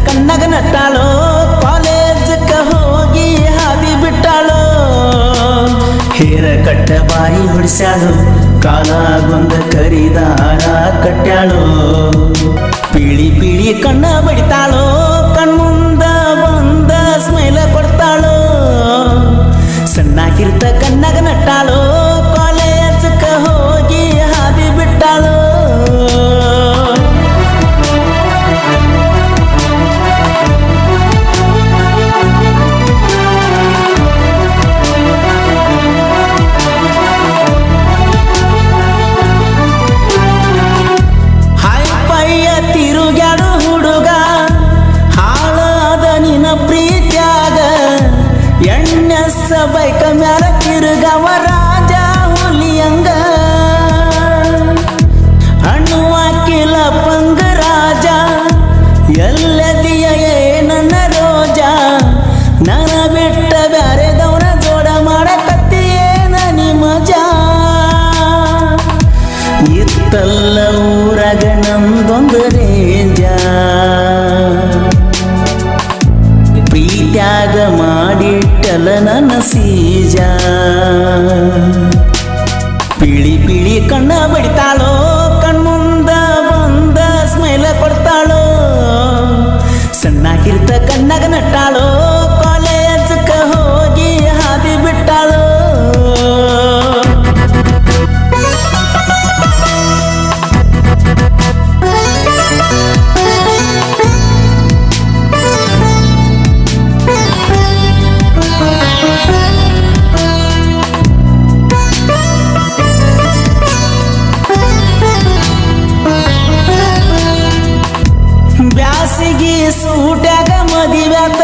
ಕಣ್ಣಗ ನಟ್ಟಾಳೋ ಕಾಲೇಜಕ್ಕ ಹೋಗಿ ಹಾದಿ ಬಿಟ್ಟಾಳೋ ಹೇರ ಕಟ್ಟ ಬಾಯಿ ಹೊಡಿಸ್ಯಾಳು ಕಾಲಾಗೊಂದ ಕರಿದಾರ ಕಟ್ಟ್ಯಾಳೋ ಪೀಳಿ ಪೀಳಿ ಕಣ್ಣ ಬಡಿತಾಳೋ ಕಣ್ಮುಂದ ಬಂದ ಸ್ಮೈಲ ಕೊಡ್ತಾಳೋ ಸಣ್ಣಾಗಿರ್ತ ಕಣ್ಣಗ ನಟ್ಟಾಳೋ ಕಾಲೇಜಕ್ಕ ಹೋಗಿ ಹಾದಿ ಬಿಟ್ಟಾಳೋ ಬೈಕ ಮ್ಯಾಲ ತಿರುಗವ ರಾಜ ಹುಲಿಯಂಗ ಹಣ್ಣುವಾಕಿಲ ಪಂಗ ರಾಜ ಎಲ್ಲದಿಯ ನನ್ನ ರೋಜ ನನ ಬಿಟ್ಟ ಬ್ಯಾರೆದವನ ಜೋಡ ಮಾಡಕತ್ತೀಯೇನ ನಿಮಜಾ ಇತ್ತಲ್ಲ ಊರಾಗ ನಮ್ದೊಂದು ರೇಂಜ ಪ್ರೀತ್ಯಾಗ ಮಾಡಿಟ್ಟಲ ನನ್ನ ಸೀಜ ಪೀಳಿ ಪೀಳಿ ಕಣ್ಣ ಬಡಿತಾಳೋ ಕಣ್ಮುಂದ ಬಂದ ಸ್ಮೈಲ ಕೊಡ್ತಾಳೋ ಸಣ್ಣಾಗಿರ್ತ ಕಣ್ಣಗ ನಟ್ಟಾಳೋ ಕಾಲೇಜಕ್ಕ ಹೋಗಿ ಹಾದಿ ಬಿಟ್ಟಾಳೋ ಬ್ಯಾಸಿಗೆ ಸೂಟ್ಯಾಗ ಮದಿವ್ಯಾತ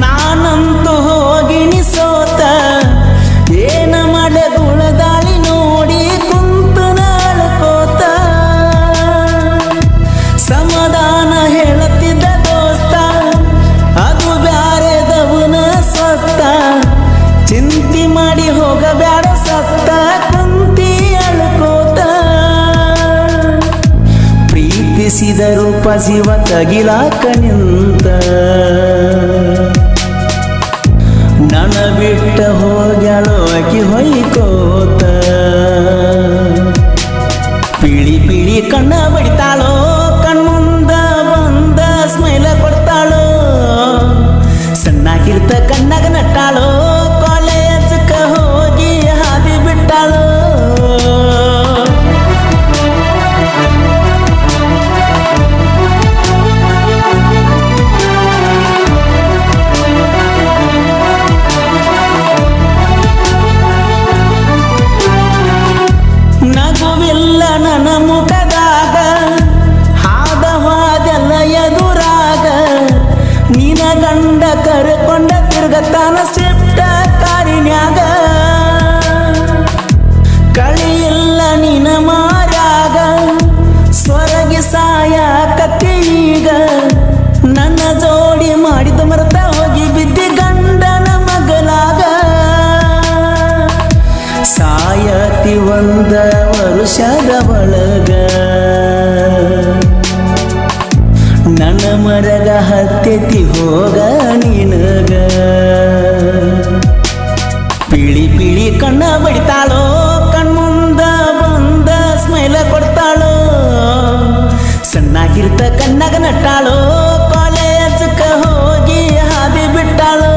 ನಾನಂತೂ ಹೋಗಿನಿ ಸೋತ ಏನ ಮಾಡೆ ಗುಳದಾಳಿ ನೋಡಿ ಕುಂತು ನಾಳ್ಕೋತ ಸಮಾಧಾನ ಹೇಳುತ್ತಿದ್ದ ದೋಸ್ತ ಅದು ಬ್ಯಾರೆದವನ ಸತ್ತ ಚಿಂತಿ ಮಾಡಿ ಹೋಗಬ್ಯಾಡ ಸತ್ತ ಕುಂತಿ ಅಳ್ಕೋತ ಪ್ರೀತಿಸಿದ ರೂಪ ಜೀವ ತಗಿಲಾಕ ನಿಂತ ನನ್ನ ಬಿಟ್ಟ ಹೋಗ್ಯಾಳೋ ಆಕಿ ಹೊಯ್ಕೋತ ಪೀಳಿ ಪೀಳಿ ಕಣ್ಣ ಬಡಿತಾಳೋ ಕಣ್ಮುಂದ ಬಂದ ಸ್ಮೈಲ ಕೊಡ್ತಾಳೋ ಸಣ್ಣಾಗಿರ್ತ ಕಣ್ಣಗ ನಟ್ಟಾಳೋ ಕಾಲೇಜಕ್ಕ ಹೋಗಿ ಹಾದಿ ಬಿಟ್ಟಾಳೋ ನಗುವಿಲ್ಲ ನನ್ನ ಮುಖದಾಗ ಹಾದ ಹಾದೆಲ್ಲ ಎದುರಾಗ ನಿನ ಗಂಡ ಕರ್ಕೊಂಡ ತಿರ್ಗತಾನ ಸ್ವಿಫ್ಟ ಕಾರಿನ್ಯಾಗ ಕಳಿಯಿಲ್ಲ ನಿನ ಮಾರ್ಯಾಗ ಸ್ವರಗಿ ಸಾಯಕತ್ತೀಗ ನನ್ನ ಜೋಡಿ ಮಾಡಿದ ಮರ್ತ ಹೋಗಿ ಬಿದ್ದಿ ಗಂಡನ ಮಗಲಾಗ ಸಾಯತಿ ಒಂದ ವರುಷದ ಒಳಗ ನನ್ನ ಮರಗ ಹತ್ತೆತಿ ಹೋಗ ನಿನಗ ಪೀಳಿ ಪೀಳಿ ಕಣ್ಣ ಬಡಿತಾಳೋ ಕಣ್ಮುಂದ ಬಂದ ಸ್ಮೈಲ ಕೊಡ್ತಾಳೋ ಸಣ್ಣಾಗಿರ್ತ ಕಣ್ಣಗ ನಟ್ಟಾಳೋ ಕಾಲೇಜಕ್ಕ ಹೋಗಿ ಹಾದಿ ಬಿಟ್ಟಾಳೋ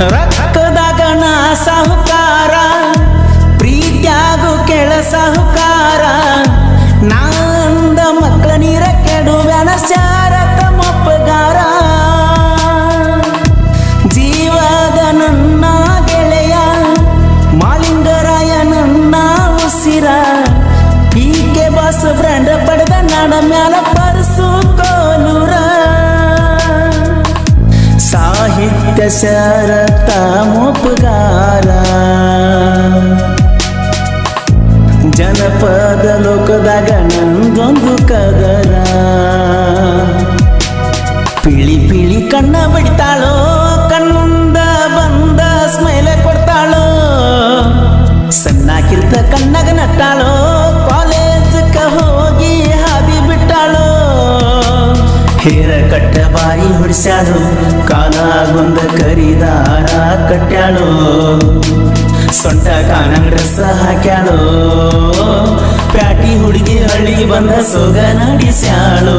ರೊಕ್ಕದಾಗ ನಾ ಸಾಹುಕಾರ ಪ್ರೀತ್ಯಾಗು ಕೆಳ ಸಾಹುಕಾರ ನಾಂದ ಮಕ್ಕಳ ನೀರ ಕೆಡುವ್ಯಾನ ಶಾರತ ಮೊಪ್ಪಗಾರ ಜೀವದ ನನ್ನ ಗೆಳೆಯ ಮಾಲಿಂಗರಾಯ ನನ್ನ ಉಸಿರ ಪೀಕೆ ಬಾಸ್ ಬ್ರ್ಯಾಂಡ್ ಪಡೆದ ನಾಡ ಮ್ಯಾಲ ಪರ್ಸು ಕೋಲೂರ ಸಾಹಿತ್ಯ ಶರತ ಮೊಪ್ಪಗಾರ ಜನಪದ ಲೋಕದಾಗ ನಂದೊಂದು ಕದರ ಪಿಳಿ ಪಿಳಿ ಕಣ್ಣ ಬಡಿತಾಳೋ ಕಣ್ಣುಂದ ಬಂದ ಸ್ಮೈಲ್ ಕೊಡ್ತಾಳೋ ಸಣ್ಣಾಕಿರ್ತ ಕಣ್ಣಾಗ ನಟ್ಟಾಳೋ ಕಾಲೇಜಕ್ಕ ಹೋಗಿ ಹಾದಿ ಬಿಟ್ಟಾಳೋ ಹೇರ ಕಟ್ಟ ಬಾಯಿ ಹೊಡಿಸ್ಯಾಳು ಕಾಲಾಗೊಂದ ಕರಿದಾರ ಕಟ್ಟ್ಯಾಳೋ ಸೊಂಟ ಕಾನಂಗ್ ಡ್ರೆಸ್ ಹಾಕ್ಯಾಳೋ ಪ್ಯಾಟಿ ಹುಡುಗಿ ಹಳ್ಳಿಗೆ ಬಂದ ಸೋಗ ನಡೆಸ್ಯಾಳೋ